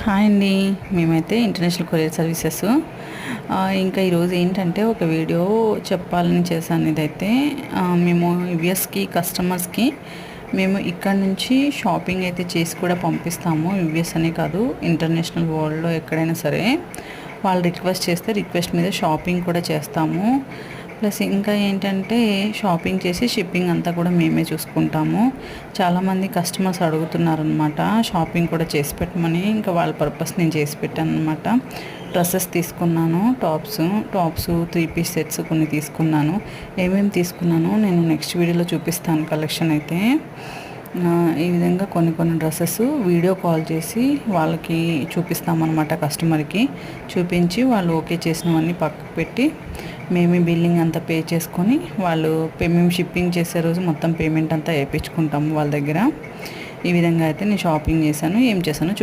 Hi అండి. మేమైతే international courier services ఇంకా ఈరోజు ఏంటంటే ఒక వీడియో చెప్పాలని చేశాను. ఇదైతే మేము యుఎస్కి కస్టమర్స్కి మేము ఇక్కడ నుంచి షాపింగ్ అయితే చేసి కూడా పంపిస్తాము. యుఎస్ అనే కాదు, ఇంటర్నేషనల్ వరల్డ్లో ఎక్కడైనా సరే వాళ్ళు రిక్వెస్ట్ చేస్తే రిక్వెస్ట్ మీద షాపింగ్ కూడా చేస్తాము. ప్లస్ ఇంకా ఏంటంటే షాపింగ్ చేసి షిప్పింగ్ అంతా కూడా మేమే చూసుకుంటాము. చాలామంది కస్టమర్స్ అడుగుతున్నారనమాట షాపింగ్ కూడా చేసి పెట్టమని. ఇంకా వాళ్ళ పర్పస్ నేను చేసి పెట్టాను అనమాట. డ్రెస్సెస్ తీసుకున్నాను, టాప్స్ 3 పీస్ సెట్స్ కొన్ని తీసుకున్నాను. ఏమేమి తీసుకున్నాను నేను నెక్స్ట్ వీడియోలో చూపిస్తాను కలెక్షన్ అయితే. ఈ విధంగా కొన్ని డ్రెస్సెస్ వీడియో కాల్ చేసి వాళ్ళకి చూపిస్తామన్నమాట. కస్టమర్కి చూపించి వాళ్ళు ఓకే చేసినవన్నీ పక్కకు పెట్టి మేమే బిల్లింగ్ అంతా పే చేసుకొని మేము షిప్పింగ్ చేసే రోజు మొత్తం పేమెంట్ అంతా వేయించుకుంటాము వాళ్ళ దగ్గర. ఈ విధంగా అయితే నేను షాపింగ్ చేశాను. ఏం చేశానో